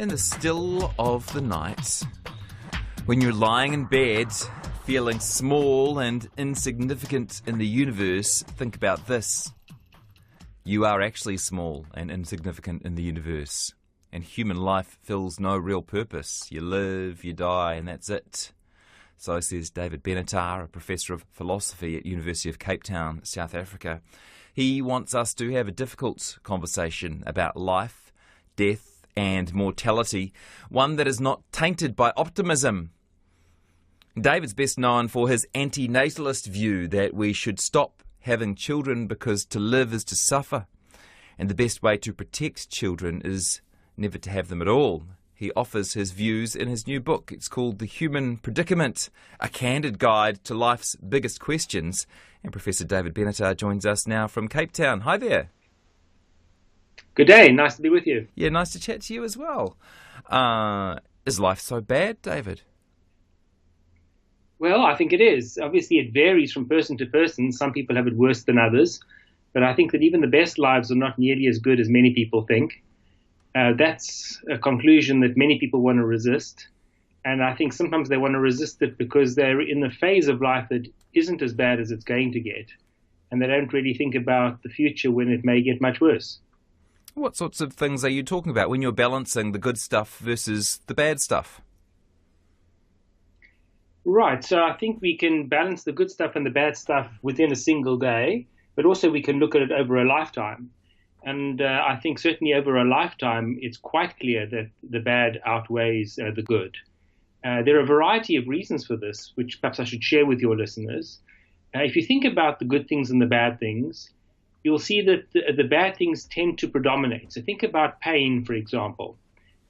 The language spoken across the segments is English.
In the still of the night, when you're lying in bed, feeling small and insignificant in the universe, think about this. You are actually small and insignificant in the universe, and human life fills no real purpose. You live, you die, and that's it. So says David Benatar, a professor of philosophy at University of Cape Town, South Africa. He wants us to have a difficult conversation about life, death, and mortality, one that is not tainted by optimism. David's best known for his anti-natalist view that we should stop having children because to live is to suffer, and the best way to protect children is never to have them at all. He offers his views in his new book. It's called The Human Predicament, a candid guide to life's biggest questions. And Professor David Benatar joins us now from Cape Town. Hi there. Good day. Nice to be with you. Yeah, nice to chat to you as well. Is life so bad, David? Well, I think it is. Obviously, it varies from person to person. Some people have it worse than others. But I think that even the best lives are not nearly as good as many people think. That's a conclusion that many people want to resist. And I think sometimes they want to resist it because they're in a phase of life that isn't as bad as it's going to get. And they don't really think about the future when it may get much worse. What sorts of things are you talking about when you're balancing the good stuff versus the bad stuff? Right. So I think we can balance the good stuff and the bad stuff within a single day, but also we can look at it over a lifetime. And I think certainly over a lifetime, it's quite clear that the bad outweighs the good. There are a variety of reasons for this, which perhaps I should share with your listeners. If you think about the good things and the bad things, you'll see that the bad things tend to predominate. So think about pain, for example.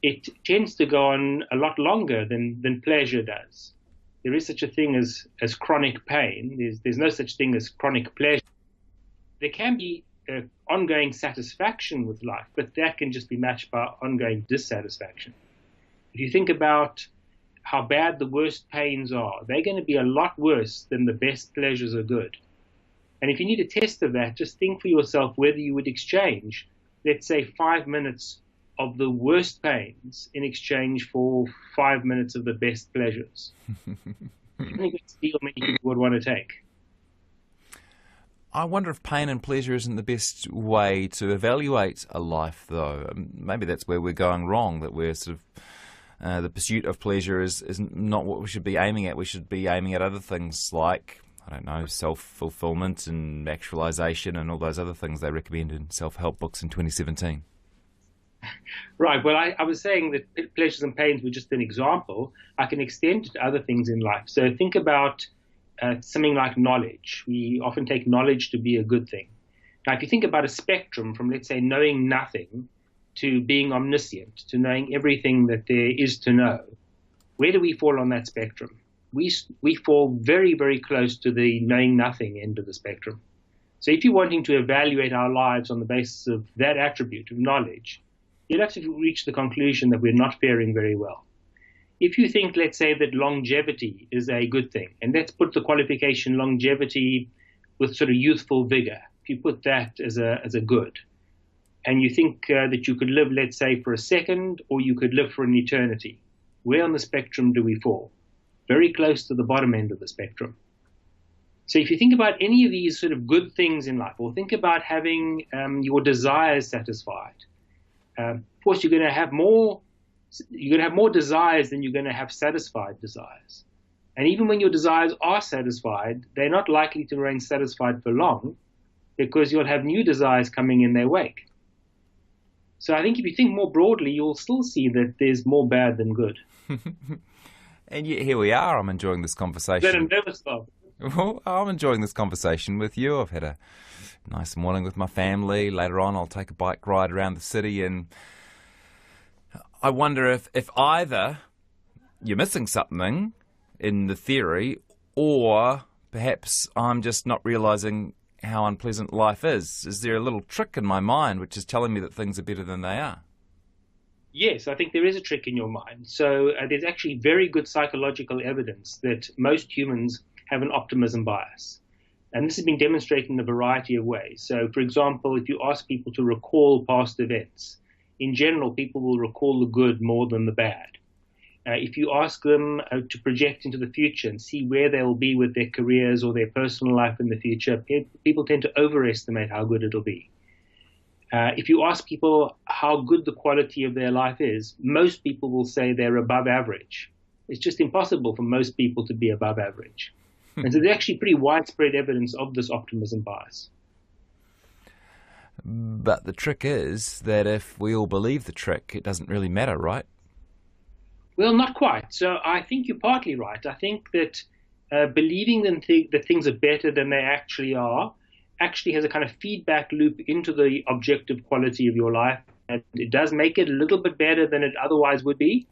It tends to go on a lot longer than pleasure does. There is such a thing as chronic pain. There's no such thing as chronic pleasure. There can be ongoing satisfaction with life, but that can just be matched by ongoing dissatisfaction. If you think about how bad the worst pains are, they're going to be a lot worse than the best pleasures are good. And if you need a test of that, just think for yourself whether you would exchange, let's say, 5 minutes of the worst pains in exchange for 5 minutes of the best pleasures. I think that's the deal many people would want to take. I wonder if pain and pleasure isn't the best way to evaluate a life, though. Maybe that's where we're going wrong, that we're sort of the pursuit of pleasure is not what we should be aiming at. We should be aiming at other things like, I don't know, self-fulfillment and actualization and all those other things they recommend in self-help books in 2017. Right. Well, I was saying that pleasures and pains were just an example. I can extend it to other things in life. So think about something like knowledge. We often take knowledge to be a good thing. Now, if you think about a spectrum from, let's say, knowing nothing to being omniscient, to knowing everything that there is to know, where do we fall on that spectrum? We fall very, very close to the knowing nothing end of the spectrum. So if you're wanting to evaluate our lives on the basis of that attribute of knowledge, you'll have to reach the conclusion that we're not faring very well. If you think, let's say, that longevity is a good thing, and let's put the qualification longevity with sort of youthful vigor, if you put that as a good, and you think that you could live, let's say, for a second, or you could live for an eternity, where on the spectrum do we fall? Very close to the bottom end of the spectrum. So if you think about any of these sort of good things in life, or think about having your desires satisfied, of course, you're going to have more desires than you're going to have satisfied desires. And even when your desires are satisfied, they're not likely to remain satisfied for long because you'll have new desires coming in their wake. So I think if you think more broadly, you'll still see that there's more bad than good. And yet here we are. I'm enjoying this conversation. Well, I'm enjoying this conversation with you. I've had a nice morning with my family. Later on, I'll take a bike ride around the city, and I wonder if either you're missing something in the theory, or perhaps I'm just not realising how unpleasant life is. Is there a little trick in my mind which is telling me that things are better than they are? Yes, I think there is a trick in your mind. So there's actually very good psychological evidence that most humans have an optimism bias. And this has been demonstrated in a variety of ways. So, for example, if you ask people to recall past events, in general, people will recall the good more than the bad. If you ask them to project into the future and see where they will be with their careers or their personal life in the future, people tend to overestimate how good it'll be. If you ask people how good the quality of their life is, most people will say they're above average. It's just impossible for most people to be above average. And so there's actually pretty widespread evidence of this optimism bias. But the trick is that if we all believe the trick, it doesn't really matter, right? Well, not quite. So I think you're partly right. I think that believing that things are better than they actually are actually has a kind of feedback loop into the objective quality of your life. And it does make it a little bit better than it otherwise would be,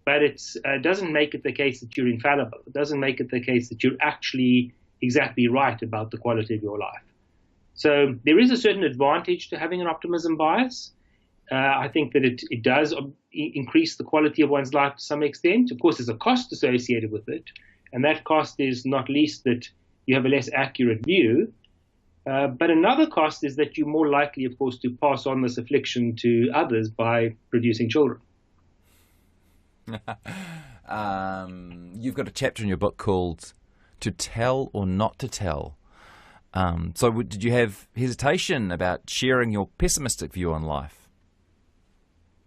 but it doesn't make it the case that you're infallible. It doesn't make it the case that you're actually exactly right about the quality of your life. So there is a certain advantage to having an optimism bias. I think that it does increase the quality of one's life to some extent. Of course, there's a cost associated with it, and that cost is not least that you have a less accurate view. But another cost is that you're more likely, of course, to pass on this affliction to others by producing children. You've got a chapter in your book called "To Tell or Not to Tell." So did you have hesitation about sharing your pessimistic view on life?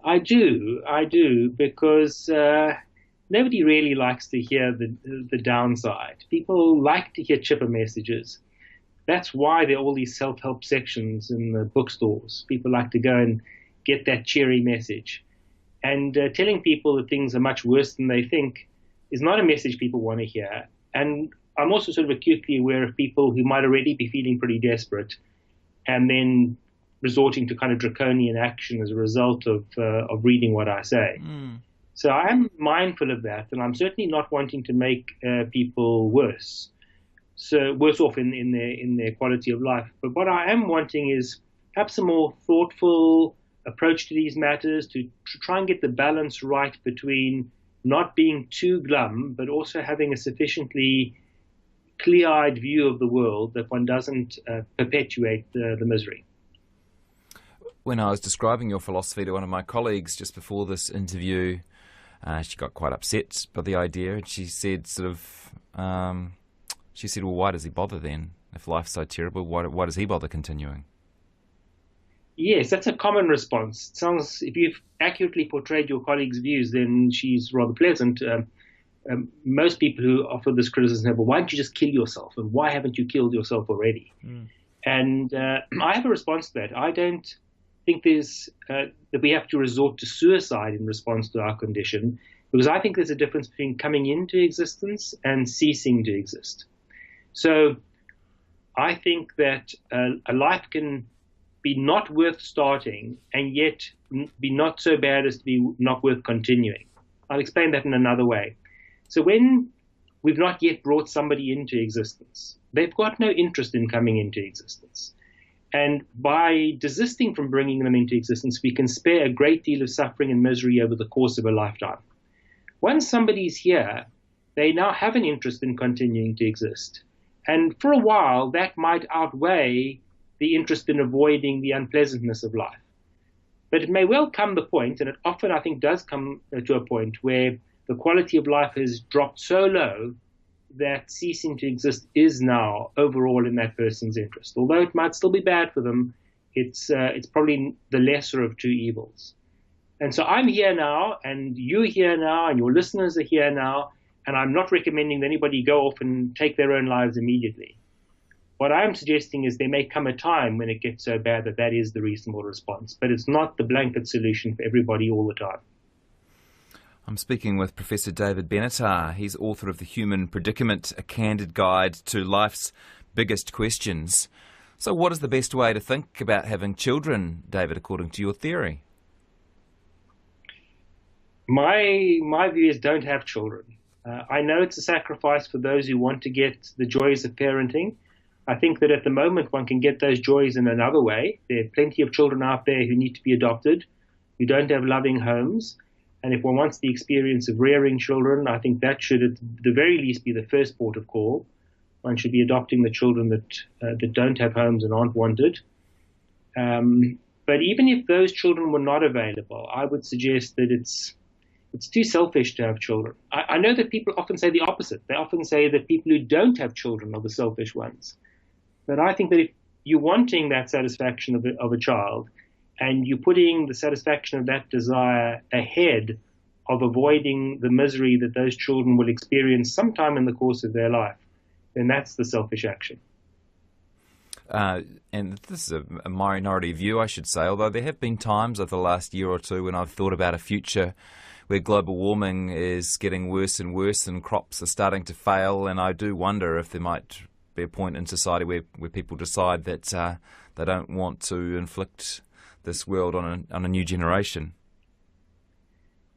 I do, because nobody really likes to hear the downside. People like to hear chipper messages. That's why there are all these self-help sections in the bookstores. People like to go and get that cheery message. And telling people that things are much worse than they think is not a message people want to hear. And I'm also sort of acutely aware of people who might already be feeling pretty desperate and then resorting to kind of draconian action as a result of reading what I say. So I am mindful of that, and I'm certainly not wanting to make people worse off in their quality of life. But what I am wanting is perhaps a more thoughtful approach to these matters, to try and get the balance right between not being too glum, but also having a sufficiently clear-eyed view of the world that one doesn't perpetuate the misery. When I was describing your philosophy to one of my colleagues just before this interview, she got quite upset by the idea, and she said well, why does he bother then? If life's so terrible, why does he bother continuing? Yes, that's a common response. It sounds, if you've accurately portrayed your colleague's views, then she's rather pleasant. Most people who offer this criticism say, well, why don't you just kill yourself? And why haven't you killed yourself already? And I have a response to that. I don't think that we have to resort to suicide in response to our condition, because I think there's a difference between coming into existence and ceasing to exist. So I think that a life can be not worth starting and yet be not so bad as to be not worth continuing. I'll explain that in another way. So when we've not yet brought somebody into existence, they've got no interest in coming into existence. And by desisting from bringing them into existence, we can spare a great deal of suffering and misery over the course of a lifetime. Once somebody's here, they now have an interest in continuing to exist. And for a while, that might outweigh the interest in avoiding the unpleasantness of life. But it may well come the point, and it often, I think, does come to a point where the quality of life has dropped so low that ceasing to exist is now overall in that person's interest. Although it might still be bad for them, it's probably the lesser of two evils. And so I'm here now, and you're here now, and your listeners are here now, and I'm not recommending that anybody go off and take their own lives immediately. What I'm suggesting is there may come a time when it gets so bad that that is the reasonable response, but it's not the blanket solution for everybody all the time. I'm speaking with Professor David Benatar. He's author of The Human Predicament, a candid guide to life's biggest questions. So what is the best way to think about having children, David, according to your theory? My view is don't have children. I know it's a sacrifice for those who want to get the joys of parenting. I think that at the moment one can get those joys in another way. There are plenty of children out there who need to be adopted, who don't have loving homes. And if one wants the experience of rearing children, I think that should at the very least be the first port of call. One should be adopting the children that don't have homes and aren't wanted. But even if those children were not available, I would suggest that it's too selfish to have children. I know that people often say the opposite. They often say that people who don't have children are the selfish ones. But I think that if you're wanting that satisfaction of a child, and you're putting the satisfaction of that desire ahead of avoiding the misery that those children will experience sometime in the course of their life, then that's the selfish action. And this is a minority view, I should say, although there have been times over the last year or two when I've thought about a future where global warming is getting worse and worse and crops are starting to fail, and I do wonder if there might be a point in society where people decide that they don't want to inflict this world on a new generation.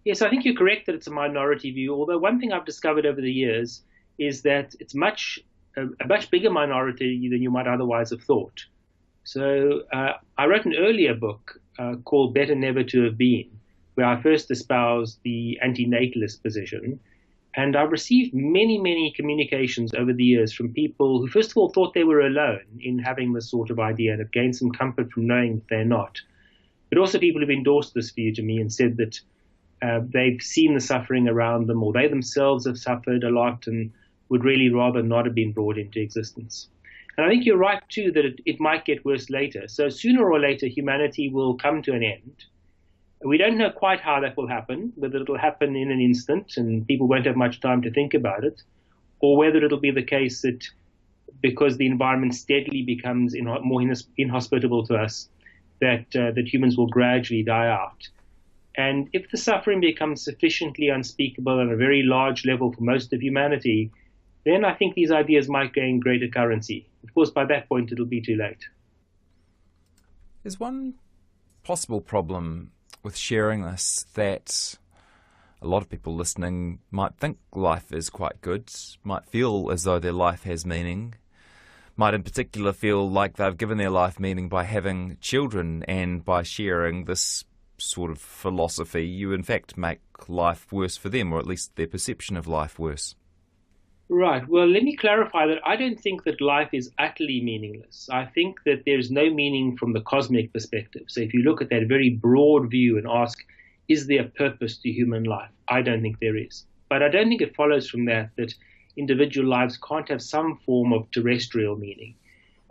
Yes, I think you're correct that it's a minority view, although one thing I've discovered over the years is that it's a much bigger minority than you might otherwise have thought. So I wrote an earlier book called Better Never to Have Been, where I first espoused the antinatalist position. And I've received many, many communications over the years from people who, first of all, thought they were alone in having this sort of idea and have gained some comfort from knowing that they're not. But also people who've endorsed this view to me and said that they've seen the suffering around them, or they themselves have suffered a lot and would really rather not have been brought into existence. And I think you're right, too, that it might get worse later. So sooner or later, humanity will come to an end. We don't know quite how that will happen, whether it'll happen in an instant and people won't have much time to think about it, or whether it'll be the case that because the environment steadily becomes more inhospitable to us, that humans will gradually die out. And if the suffering becomes sufficiently unspeakable on a very large level for most of humanity, then I think these ideas might gain greater currency. Of course, by that point, it'll be too late. There's one possible problem with sharing this that a lot of people listening might think life is quite good, might feel as though their life has meaning, might in particular feel like they've given their life meaning by having children, and by sharing this sort of philosophy, you in fact make life worse for them, or at least their perception of life worse. Right. Well, let me clarify that I don't think that life is utterly meaningless. I think that there's no meaning from the cosmic perspective. So if you look at that very broad view and ask, is there a purpose to human life? I don't think there is. But I don't think it follows from that individual lives can't have some form of terrestrial meaning.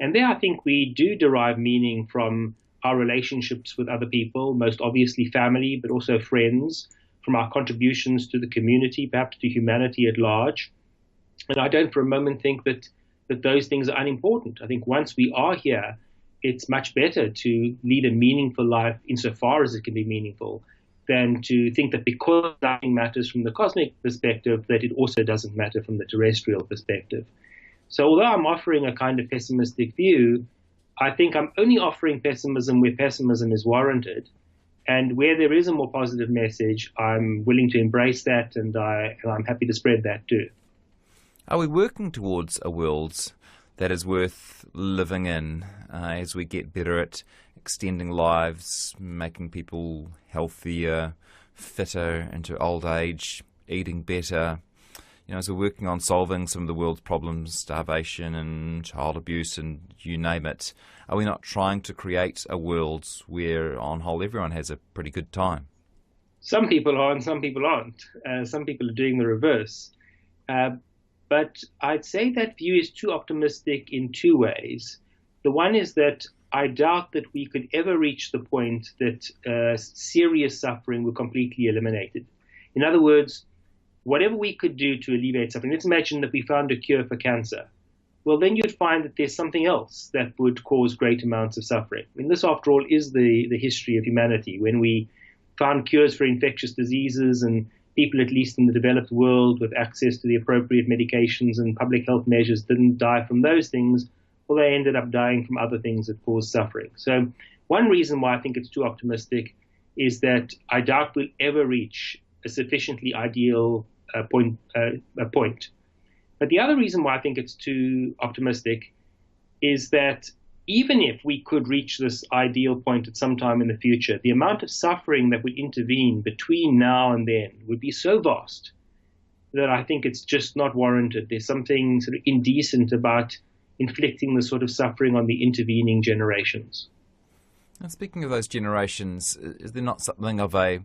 And there I think we do derive meaning from our relationships with other people, most obviously family, but also friends, from our contributions to the community, perhaps to humanity at large. And I don't for a moment think that those things are unimportant. I think once we are here, it's much better to lead a meaningful life insofar as it can be meaningful than to think that because nothing matters from the cosmic perspective, that it also doesn't matter from the terrestrial perspective. So although I'm offering a kind of pessimistic view, I think I'm only offering pessimism where pessimism is warranted. And where there is a more positive message, I'm willing to embrace that, and I'm happy to spread that too. Are we working towards a world that is worth living in as we get better at extending lives, making people healthier, fitter into old age, eating better? You know, as we're working on solving some of the world's problems, starvation and child abuse and you name it, are we not trying to create a world where, on whole, everyone has a pretty good time? Some people are and some people aren't. Some people are doing the reverse. But I'd say that view is too optimistic in two ways. The one is that I doubt that we could ever reach the point that serious suffering were completely eliminated. In other words, whatever we could do to alleviate suffering, let's imagine that we found a cure for cancer. Well, then you'd find that there's something else that would cause great amounts of suffering. I mean, this, after all, is the history of humanity. When we found cures for infectious diseases and people, at least in the developed world, with access to the appropriate medications and public health measures didn't die from those things, well, they ended up dying from other things that caused suffering. So one reason why I think it's too optimistic is that I doubt we'll ever reach a sufficiently ideal point. But the other reason why I think it's too optimistic is that even if we could reach this ideal point at some time in the future, the amount of suffering that would intervene between now and then would be so vast that I think it's just not warranted. There's something sort of indecent about inflicting the sort of suffering on the intervening generations. And speaking of those generations, is there not something of a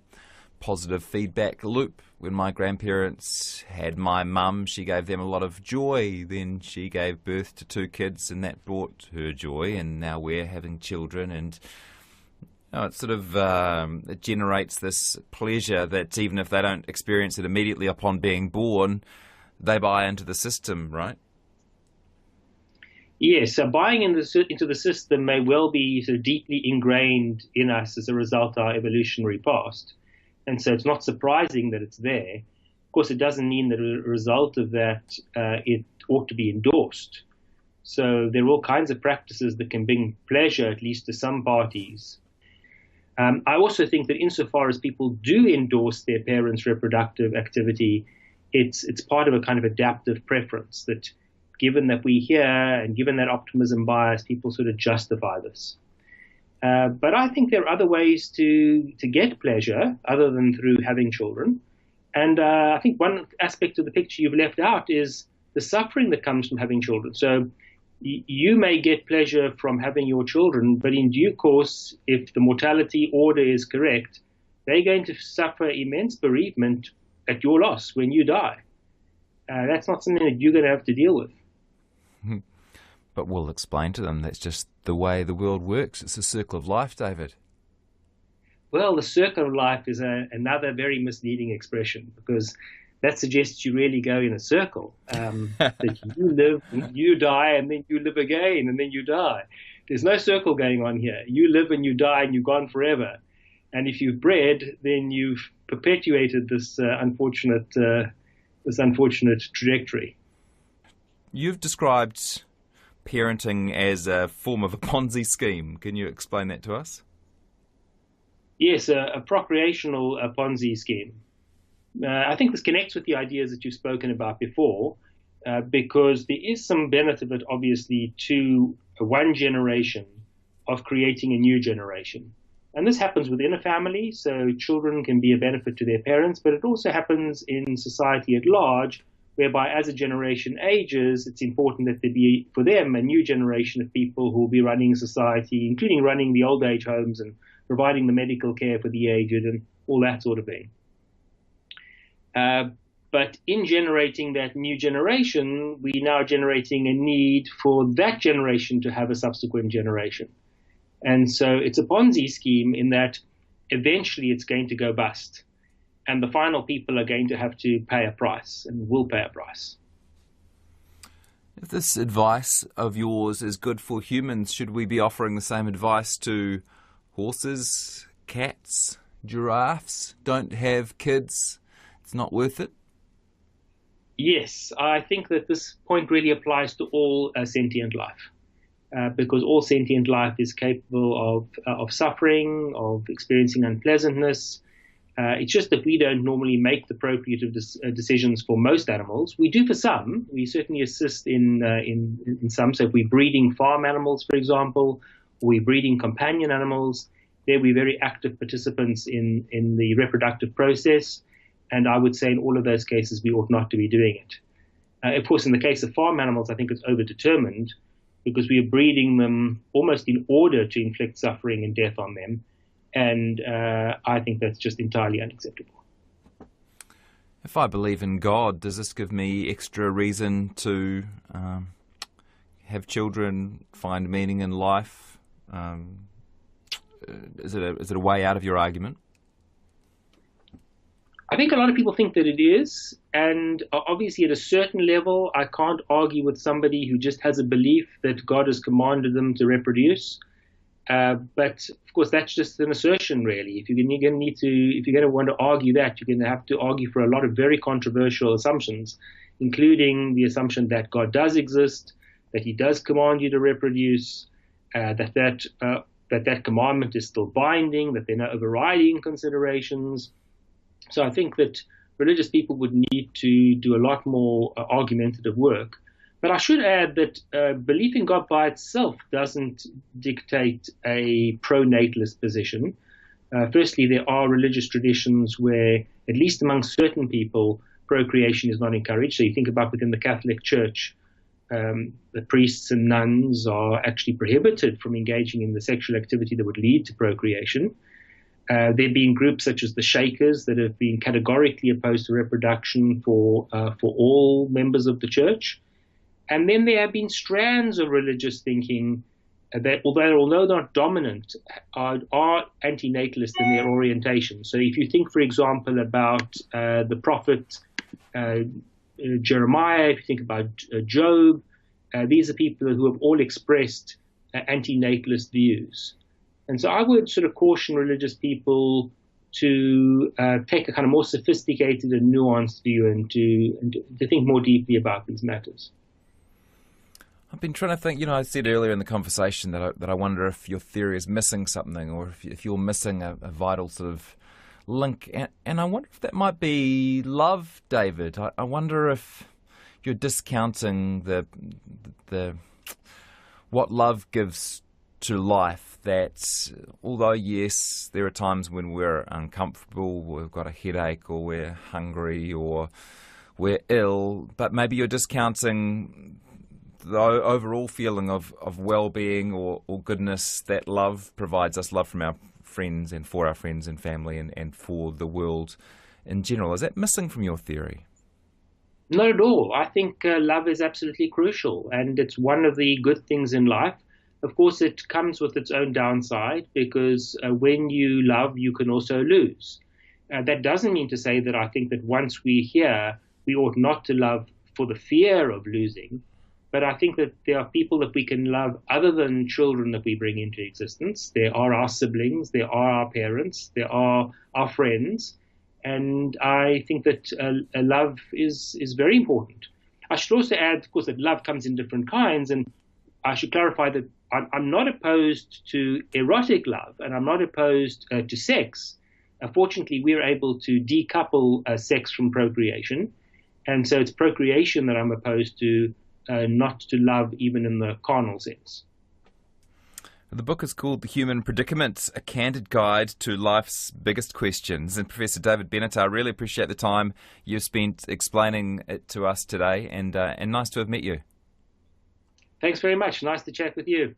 positive feedback loop? When my grandparents had my mum, she gave them a lot of joy. Then she gave birth to 2 kids, and that brought her joy. And now we're having children, and it sort of it generates this pleasure that even if they don't experience it immediately upon being born, they buy into the system, right? Yes, so buying into the system may well be sort of deeply ingrained in us as a result of our evolutionary past. And so it's not surprising that it's there. Of course, it doesn't mean that as a result of that, it ought to be endorsed. So there are all kinds of practices that can bring pleasure, at least to some parties. I also think that insofar as people do endorse their parents' reproductive activity, it's part of a kind of adaptive preference that given that we hear and given that optimism bias, people sort of justify this. But I think there are other ways to get pleasure other than through having children. And I think one aspect of the picture you've left out is the suffering that comes from having children. So you may get pleasure from having your children, but in due course, if the mortality order is correct, they're going to suffer immense bereavement at your loss when you die. That's not something that you're going to have to deal with. But we'll explain to them that's just the way the world works. It's a circle of life, David. Well, the circle of life is another very misleading expression, because that suggests you really go in a circle, that you live, you die, and then you live again, and then you die. There's no circle going on here. You live and you die and you're gone forever. And if you've bred, then you've perpetuated this unfortunate trajectory. You've described parenting as a form of a Ponzi scheme. Can you explain that to us? Yes, a procreational Ponzi scheme. I think this connects with the ideas that you've spoken about before, because there is some benefit, obviously, to one generation of creating a new generation. And this happens within a family, so children can be a benefit to their parents, but it also happens in society at large, whereby as a generation ages, it's important that there be, for them, a new generation of people who will be running society, including running the old age homes and providing the medical care for the aged and all that sort of thing. But in generating that new generation, we're now generating a need for that generation to have a subsequent generation. And so it's a Ponzi scheme in that eventually it's going to go bust. And the final people are going to have to pay a price and will pay a price. If this advice of yours is good for humans, should we be offering the same advice to horses, cats, giraffes? Don't have kids. It's not worth it. Yes, I think that this point really applies to all sentient life, because all sentient life is capable of suffering, of experiencing unpleasantness. It's just that we don't normally make the appropriate decisions for most animals. We do for some. We certainly assist in some. So if we're breeding farm animals, for example, or we're breeding companion animals, there we're very active participants in the reproductive process. And I would say in all of those cases, we ought not to be doing it. Of course, in the case of farm animals, I think it's overdetermined, because we are breeding them almost in order to inflict suffering and death on them. And I think that's just entirely unacceptable. If I believe in God, does this give me extra reason to have children, find meaning in life? Is it a way out of your argument? I think a lot of people think that it is, and obviously at a certain level, I can't argue with somebody who just has a belief that God has commanded them to reproduce. But of course, that's just an assertion, really. If you're going to want to argue that, you're going to have to argue for a lot of very controversial assumptions, including the assumption that God does exist, that He does command you to reproduce, that commandment is still binding, that there are no overriding considerations. So I think that religious people would need to do a lot more argumentative work. But I should add that belief in God by itself doesn't dictate a pro-natalist position. Firstly, there are religious traditions where, at least among certain people, procreation is not encouraged. So you think about within the Catholic Church, the priests and nuns are actually prohibited from engaging in the sexual activity that would lead to procreation. There have been groups such as the Shakers that have been categorically opposed to reproduction for all members of the church. And then there have been strands of religious thinking that, although they're not dominant, are antinatalist in their orientation. So if you think, for example, about the prophet Jeremiah, if you think about Job, these are people who have all expressed antinatalist views. And so I would sort of caution religious people to take a kind of more sophisticated and nuanced view and to think more deeply about these matters. I've been trying to think, I said earlier in the conversation that I wonder if your theory is missing something, or if you're missing a vital sort of link. And I wonder if that might be love, David. I wonder if you're discounting the what love gives to life, that although, yes, there are times when we're uncomfortable, we've got a headache, or we're hungry, or we're ill, but maybe you're discounting the overall feeling of well-being or goodness that love provides us, love from our friends and for our friends and family and for the world in general. Is that missing from your theory? Not at all. I think love is absolutely crucial, and it's one of the good things in life. Of course, it comes with its own downside, because when you love, you can also lose. That doesn't mean to say that I think that once we're here, we ought not to love for the fear of losing. But I think that there are people that we can love other than children that we bring into existence. There are our siblings, there are our parents, there are our friends. And I think that love is very important. I should also add, of course, that love comes in different kinds. And I should clarify that I'm not opposed to erotic love, and I'm not opposed to sex. Fortunately, we're able to decouple sex from procreation. And so it's procreation that I'm opposed to, not to love even in the carnal sense. The book is called The Human Predicament, A Candid Guide to Life's Biggest Questions. And Professor David Benatar, I really appreciate the time you've spent explaining it to us today, and nice to have met you. Thanks very much. Nice to chat with you.